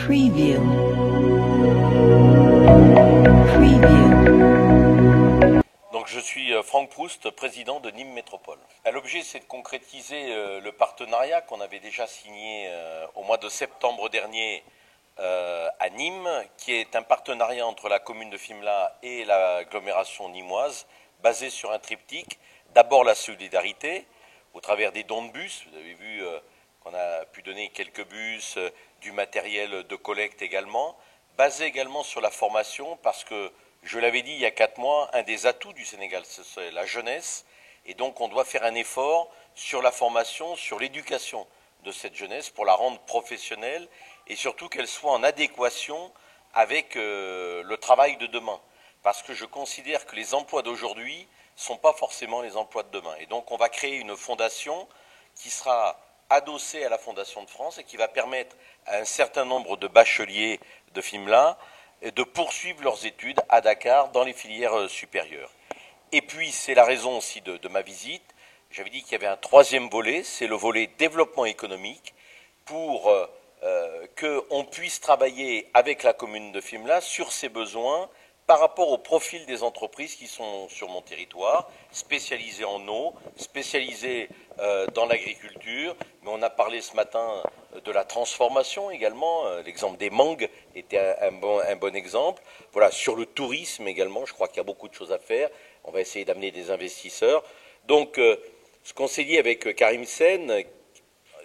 Preview. Donc je suis Franck Proust, président de Nîmes Métropole. L'objet, c'est de concrétiser le partenariat qu'on avait déjà signé au mois de septembre dernier à Nîmes, qui est un partenariat entre la commune de Fimellat et l'agglomération nîmoise, basé sur un triptyque. D'abord la solidarité, au travers des dons de bus. Vous avez vu qu'on a pu donner quelques bus, du matériel de collecte également. Basé également sur la formation, parce que, je l'avais dit il y a 4 mois, un des atouts du Sénégal, c'est la jeunesse. Et donc on doit faire un effort sur la formation, sur l'éducation de cette jeunesse pour la rendre professionnelle et surtout qu'elle soit en adéquation avec le travail de demain. Parce que je considère que les emplois d'aujourd'hui ne sont pas forcément les emplois de demain. Et donc on va créer une fondation qui sera adossée à la Fondation de France et qui va permettre à un certain nombre de bacheliers de Fimellat de poursuivre leurs études à Dakar dans les filières supérieures. Et puis c'est la raison aussi de ma visite. J'avais dit qu'il y avait un troisième volet, c'est le volet développement économique pour qu'on puisse travailler avec la commune de Fimellat sur ses besoins par rapport au profil des entreprises qui sont sur mon territoire, spécialisées en eau, spécialisées dans l'agriculture, mais on a parlé ce matin de la transformation également, l'exemple des mangues était un bon exemple. Voilà, sur le tourisme également, je crois qu'il y a beaucoup de choses à faire, on va essayer d'amener des investisseurs. Donc, ce qu'on s'est dit avec Karim Sène,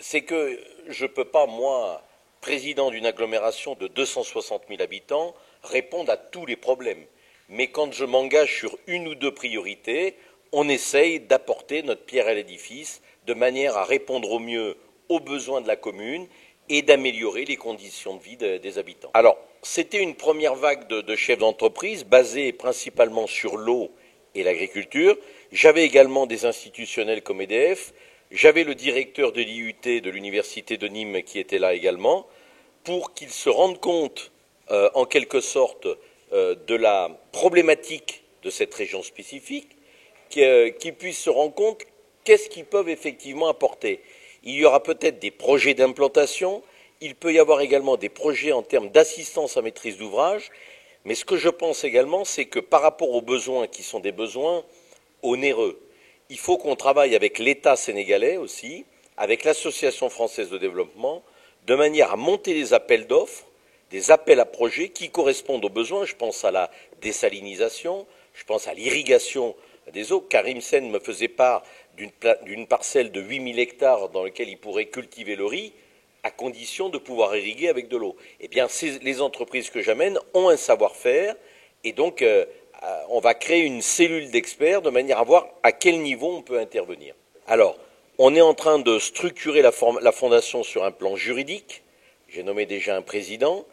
c'est que je ne peux pas, moi, président d'une agglomération de 260 000 habitants, répondre à tous les problèmes. Mais quand je m'engage sur une ou deux priorités, on essaye d'apporter notre pierre à l'édifice de manière à répondre au mieux aux besoins de la commune et d'améliorer les conditions de vie des habitants. Alors, c'était une première vague de chefs d'entreprise basée principalement sur l'eau et l'agriculture. J'avais également des institutionnels comme EDF. J'avais le directeur de l'IUT de l'Université de Nîmes qui était là également, pour qu'ils se rendent compte, en quelque sorte, de la problématique de cette région spécifique, qu'ils puissent se rendre compte qu'est-ce qu'ils peuvent effectivement apporter. Il y aura peut-être des projets d'implantation, il peut y avoir également des projets en termes d'assistance à maîtrise d'ouvrage, mais ce que je pense également, c'est que par rapport aux besoins qui sont des besoins onéreux, il faut qu'on travaille avec l'État sénégalais aussi, avec l'Association française de développement, de manière à monter des appels d'offres, des appels à projets qui correspondent aux besoins. Je pense à la désalinisation, je pense à l'irrigation des eaux. Karim Sène me faisait part d'une parcelle de 8000 hectares dans laquelle il pourrait cultiver le riz, à condition de pouvoir irriguer avec de l'eau. Eh bien, les entreprises que j'amène ont un savoir-faire, et donc on va créer une cellule d'experts de manière à voir à quel niveau on peut intervenir. Alors, on est en train de structurer la fondation sur un plan juridique. J'ai nommé déjà un président.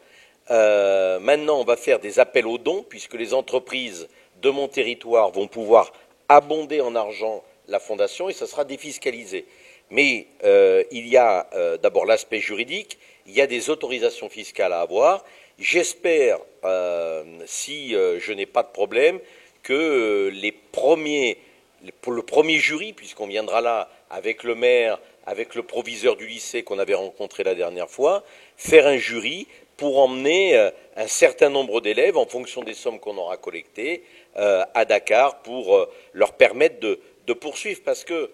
Maintenant, on va faire des appels aux dons, puisque les entreprises de mon territoire vont pouvoir abonder en argent la fondation et ça sera défiscalisé. Mais il y a d'abord l'aspect juridique, il y a des autorisations fiscales à avoir. J'espère, si je n'ai pas de problème, que pour le premier jury, puisqu'on viendra là avec le maire, avec le proviseur du lycée qu'on avait rencontré la dernière fois, faire un jury pour emmener un certain nombre d'élèves, en fonction des sommes qu'on aura collectées, à Dakar pour leur permettre de poursuivre. Parce que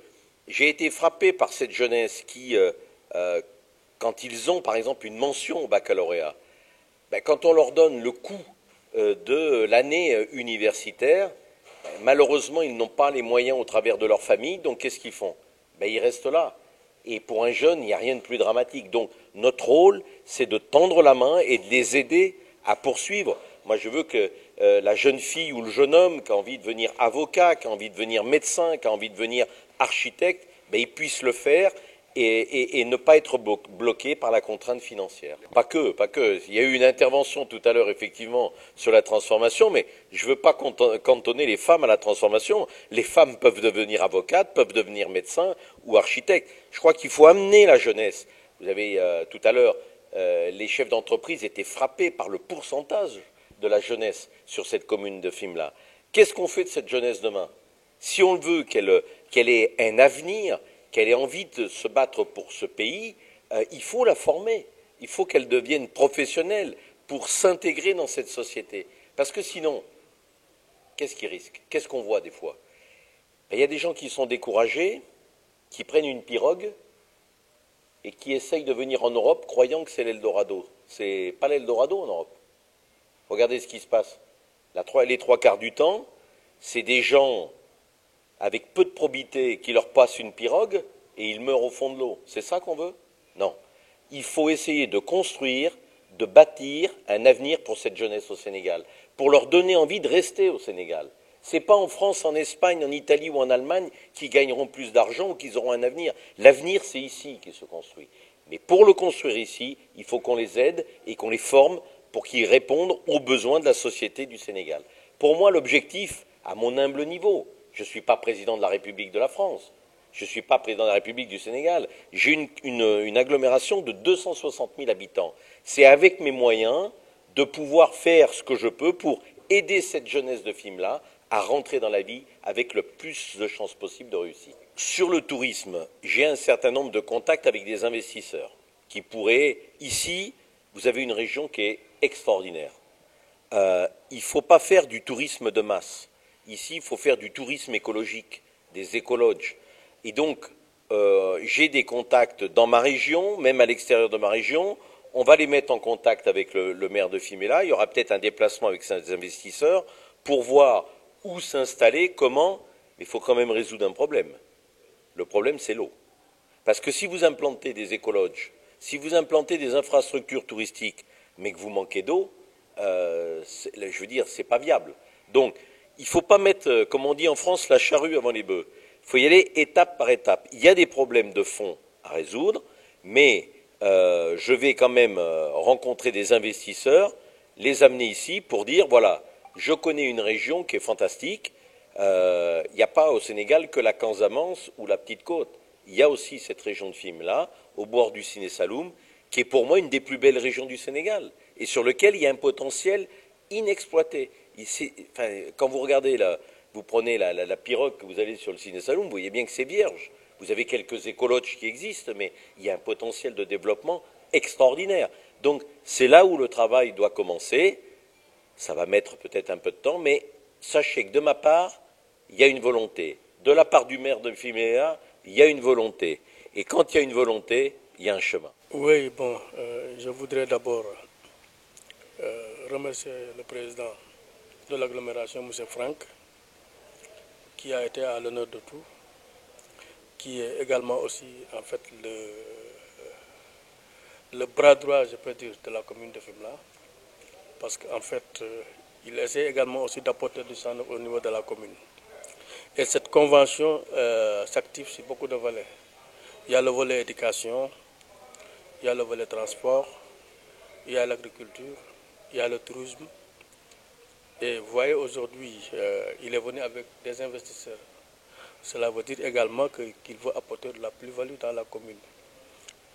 j'ai été frappé par cette jeunesse qui, quand ils ont par exemple une mention au baccalauréat, quand on leur donne le coût de l'année universitaire, malheureusement ils n'ont pas les moyens au travers de leur famille, donc qu'est-ce qu'ils font? Ils restent là. Et pour un jeune, il n'y a rien de plus dramatique. Donc notre rôle, c'est de tendre la main et de les aider à poursuivre. Moi, je veux que la jeune fille ou le jeune homme qui a envie de devenir avocat, qui a envie de devenir médecin, qui a envie de devenir architecte, il puisse le faire et ne pas être bloqué par la contrainte financière. Pas que. Il y a eu une intervention tout à l'heure, effectivement, sur la transformation, mais je ne veux pas cantonner les femmes à la transformation. Les femmes peuvent devenir avocates, peuvent devenir médecins ou architectes. Je crois qu'il faut amener la jeunesse. Vous avez, tout à l'heure, les chefs d'entreprise étaient frappés par le pourcentage de la jeunesse sur cette commune de Fimellat. Qu'est-ce qu'on fait de cette jeunesse demain? Si on veut qu'elle ait un avenir, qu'elle ait envie de se battre pour ce pays, il faut la former. Il faut qu'elles deviennent professionnelles pour s'intégrer dans cette société. Parce que sinon, qu'est-ce qu'ils risquent? Qu'est-ce qu'on voit des fois? Il y a des gens qui sont découragés, qui prennent une pirogue et qui essayent de venir en Europe croyant que c'est l'Eldorado. C'est pas l'Eldorado en Europe. Regardez ce qui se passe. Les trois quarts du temps, c'est des gens avec peu de probité qui leur passent une pirogue et ils meurent au fond de l'eau. C'est ça qu'on veut? Non. Il faut essayer de construire, de bâtir un avenir pour cette jeunesse au Sénégal, pour leur donner envie de rester au Sénégal. Ce n'est pas en France, en Espagne, en Italie ou en Allemagne qu'ils gagneront plus d'argent ou qu'ils auront un avenir. L'avenir, c'est ici qu'il se construit. Mais pour le construire ici, il faut qu'on les aide et qu'on les forme pour qu'ils répondent aux besoins de la société du Sénégal. Pour moi, l'objectif, à mon humble niveau, je ne suis pas président de la République de la France, je ne suis pas président de la République du Sénégal, j'ai une agglomération de 260 000 habitants. C'est avec mes moyens de pouvoir faire ce que je peux pour aider cette jeunesse de Fimela à rentrer dans la vie avec le plus de chances possible de réussite. Sur le tourisme, j'ai un certain nombre de contacts avec des investisseurs qui pourraient, ici, vous avez une région qui est extraordinaire. Il ne faut pas faire du tourisme de masse. Ici, il faut faire du tourisme écologique, des écologes. Et donc, j'ai des contacts dans ma région, même à l'extérieur de ma région. On va les mettre en contact avec le maire de Fimela. Il y aura peut-être un déplacement avec ces investisseurs pour voir où s'installer, comment. Mais il faut quand même résoudre un problème. Le problème, c'est l'eau. Parce que si vous implantez des écologes, si vous implantez des infrastructures touristiques, mais que vous manquez d'eau, je veux dire, c'est pas viable. Donc, il ne faut pas mettre, comme on dit en France, la charrue avant les bœufs. Il faut y aller étape par étape. Il y a des problèmes de fond à résoudre, mais je vais quand même rencontrer des investisseurs, les amener ici pour dire, voilà, je connais une région qui est fantastique. Il n'y a pas au Sénégal que la Casamance ou la Petite Côte. Il y a aussi cette région de Fimela, au bord du Siné Saloum, qui est pour moi une des plus belles régions du Sénégal, et sur lequel il y a un potentiel inexploité. Quand vous regardez, vous prenez la pirogue que vous allez sur le Siné Saloum, vous voyez bien que c'est vierge. Vous avez quelques écologes qui existent, mais il y a un potentiel de développement extraordinaire. Donc c'est là où le travail doit commencer. Ça va mettre peut-être un peu de temps, mais sachez que de ma part, il y a une volonté. De la part du maire de Fimela, il y a une volonté. Et quand il y a une volonté, il y a un chemin. Oui, bon, je voudrais d'abord remercier le président de l'agglomération, M. Franck, qui a été à l'honneur de tout, qui est également aussi en fait le bras droit, je peux dire, de la commune de Fimela, parce qu'en fait, il essaie également aussi d'apporter du sang au niveau de la commune. Et cette convention s'active sur beaucoup de volets. Il y a le volet éducation, il y a le volet transport, il y a l'agriculture, il y a le tourisme. Et vous voyez aujourd'hui, il est venu avec des investisseurs. Cela veut dire également qu'il veut apporter de la plus-value dans la commune.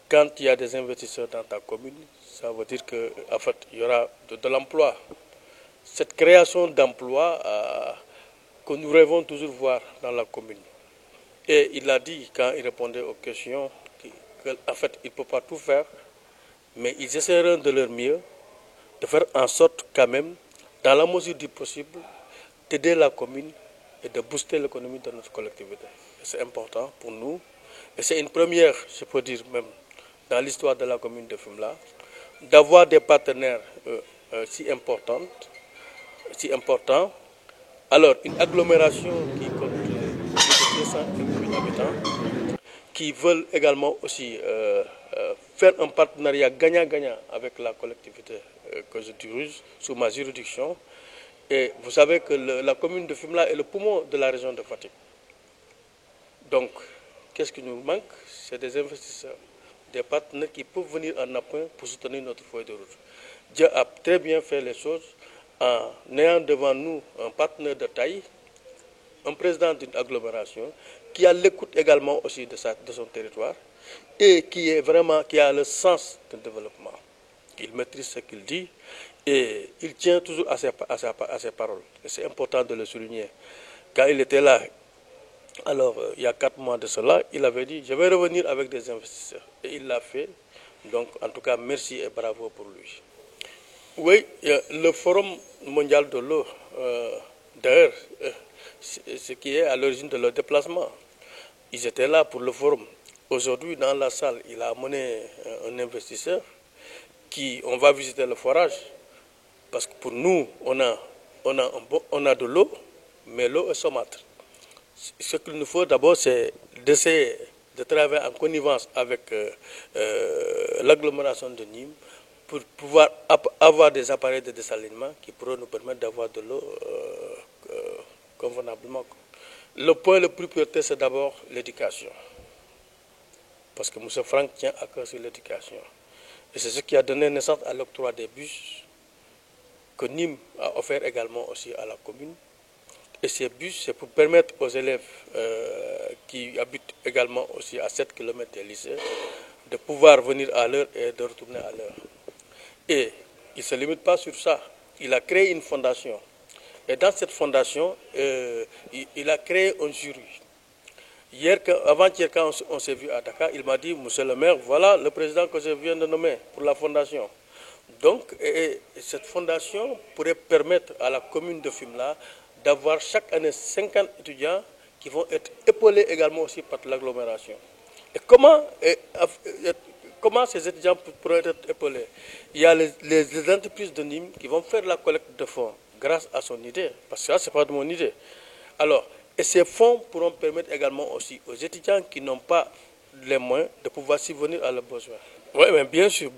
Quand il y a des investisseurs dans ta commune, ça veut dire qu'en fait, il y aura de l'emploi. Cette création d'emplois que nous rêvons toujours voir dans la commune. Et il a dit, quand il répondait aux questions, qu'en fait, il ne peut pas tout faire, mais ils essaieront de leur mieux de faire en sorte quand même, dans la mesure du possible, d'aider la commune et de booster l'économie de notre collectivité. C'est important pour nous. Et c'est une première, je peux dire même, dans l'histoire de la commune de Fimela, d'avoir des partenaires si importants. Alors, une agglomération qui compte plus de 200 000 habitants, qui veulent également aussi faire un partenariat gagnant-gagnant avec la collectivité que je dirige sous ma juridiction. Et vous savez que la commune de Fimela est le poumon de la région de Fatick. Donc, qu'est-ce qui nous manque? C'est des investisseurs, des partenaires qui peuvent venir en appui pour soutenir notre feuille de route. Dieu a très bien fait les choses en ayant devant nous un partenaire de taille, un président d'une agglomération, qui a l'écoute également aussi de son territoire et qui a le sens du développement. Il maîtrise ce qu'il dit et il tient toujours à ses paroles. Et c'est important de le souligner. Quand il était là, alors il y a 4 mois de cela, il avait dit « je vais revenir avec des investisseurs ». Et il l'a fait. Donc, en tout cas, merci et bravo pour lui. Oui, le Forum mondial de l'eau, d'ailleurs, ce qui est à l'origine de leur déplacement, ils étaient là pour le forum. Aujourd'hui, dans la salle, il a amené un investisseur on va visiter le forage. Parce que pour nous, on a de l'eau, mais l'eau est saumâtre. Ce qu'il nous faut d'abord, c'est d'essayer de travailler en connivence avec l'agglomération de Nîmes pour pouvoir avoir des appareils de dessalement qui pourront nous permettre d'avoir de l'eau convenablement. Le point le plus prioritaire, c'est d'abord l'éducation. Parce que M. Franck tient à cœur sur l'éducation. Et c'est ce qui a donné naissance à l'octroi des bus que Nîmes a offert également aussi à la commune. Et ces bus, c'est pour permettre aux élèves qui habitent également aussi à 7 km des lycées de pouvoir venir à l'heure et de retourner à l'heure. Et il ne se limite pas sur ça. Il a créé une fondation. Et dans cette fondation, il a créé un jury. Avant-hier, quand on s'est vu à Dakar, il m'a dit, monsieur le maire, voilà le président que je viens de nommer pour la fondation. Donc, cette fondation pourrait permettre à la commune de Fimela d'avoir chaque année 50 étudiants qui vont être épaulés également aussi par l'agglomération. Et comment ces étudiants pourraient être épaulés? Il y a les entreprises de Nîmes qui vont faire la collecte de fonds grâce à son idée, parce que ça, ce n'est pas de mon idée. Alors, et ces fonds pourront permettre également aussi aux étudiants qui n'ont pas les moyens de pouvoir subvenir à leurs besoins. Oui, mais bien sûr.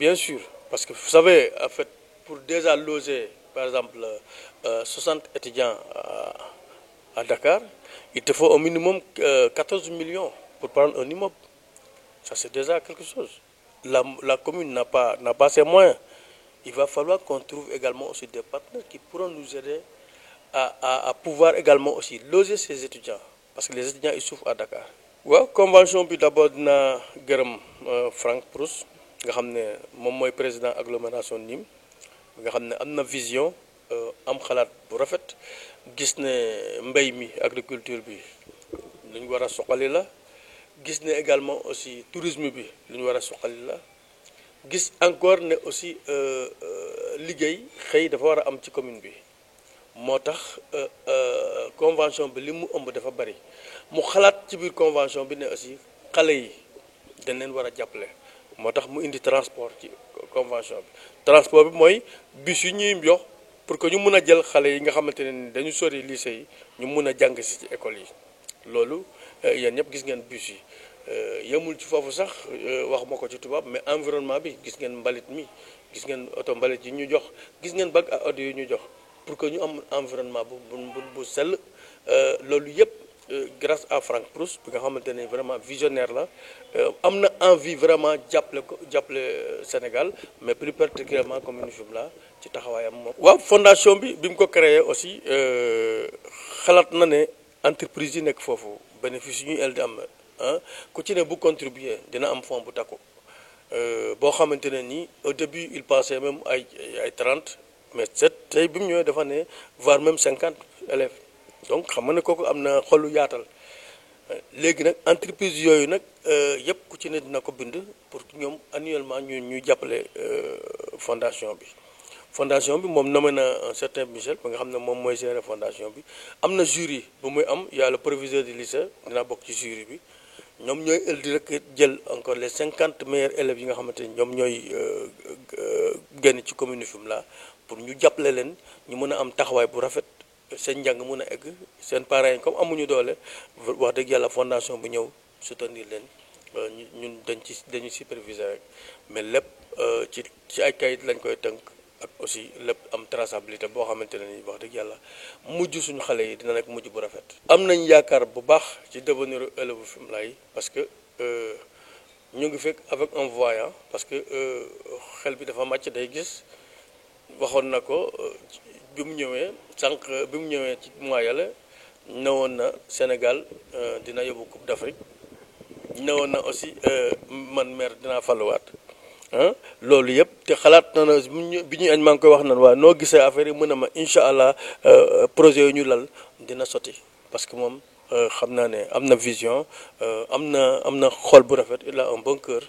Parce que vous savez, en fait, pour déjà loger, par exemple, 60 étudiants à Dakar, il te faut au minimum 14 millions pour prendre un immeuble. Ça, c'est déjà quelque chose. La commune n'a pas ses moyens. Il va falloir qu'on trouve également aussi des partenaires qui pourront nous aider à pouvoir également aussi loger ces étudiants. Parce que les étudiants, ils souffrent à Dakar. Oui, convention bi d'abord dina gërëm Franck Proust nga xam ne moom mooy président agglomération Nîmes nga xam ne am na vision am xalaat bu rafet gis ne mbéy mi agriculture bi lu ñu war a suqali la gis ne également aussi tourisme bi lu ñu war a suqali la gis encore ne aussi liggéey xëy dafa war a am ci commune bi moo tax convention bi li mu ëmb dafa bari mu xalaat ci biir convention bi ne aussi xale yi dañ leen war a jàppale moo tax mu indi transport ci convention bi transport bi mooy bus yu ñuy jox pour que ñu mun a jël xale yi nga xamante ne ni dañu sori lycée yi ñu mun a jàng si ci école yi loolu yéen ñëpp gis ngeen bus yi yemul ci foofu sax wax ma ko ci tubaab mais environnement bi gis ngeen mbalit mi gis ngeen oto mbalit yi ñu jox gis ngeen bag à eau yi ñu jox pour que ñu am environnement bu sell loolu yëpp grâce à Franck Proust bi nga xamante ne vraiment visionnaire la am na envie vraiment jàppale Sénégal mais plus particulièrement commune Fimela ci taxawaayam moom. waaw fondation bi mu ko créé aussi xalaat na ne entreprise yi nekk foofu bénéfice yu ñuy el di am ku ci ne bu contribuer dina am fond bu takku boo xamante ne nii au début il pensait même ay 30 mais tey bi mu ñëwee dafa ne voire même 50 élèves. donc xam nga ne kooku am na xolu yaatal léegi nag entreprise yooyu nag yëpp ku ci ne dina ko bind pour ñoom annuellement ñu jàppale fondation bi moom nommé na un certain Michel ba nga xam ne moom mooy gérer fondation bi am na jury bu muy am y a le proviseur du lycée dina bokk ci jury bi ñoom ñooy ëldi rek jël encore les 50 meilleurs élèves yi nga xamante ni ñoom ñooy génn ci commune Fimela pour ñu jàppale leen ñu mën a am taxawaay bu rafet seen njàng mun a egg seen parents yi comme amuñu doole wax dëgg yàlla fondation bu ñëw soutenir leen ñun dañuy superviser rek mais lépp ci ay kayit lañ koy tënk ak aussi lépp am traçabilité boo xamante ne ni wax dëgg yàlla mujj suñu xale yi dina nekk mujj bu rafet. am nañ yaakaar bu baax ci devenir élève Fimela yi parce que ñu ngi fekk avec un voyant parce que xel bi dafa màcc day gis waxoon na ko. bi mu ñëwee ci mois yàlla newoon na Sénégal dina yóbbu Coupe d'Afrique newoon na aussi man maire dinaa faluwaat loolu yëpp te xalaat na bi ñuy añ maa ngi koy wax nan waa noo gisee affaire yi mën a ma incha allah projet yu ñu lal dina sotti parce que moom xam naa ne am na vision am na xol bu rafet il a un bon cœur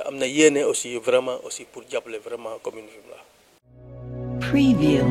am na yéene aussi vraiment aussi pour jàppale vraiment commune Fimela. Preview.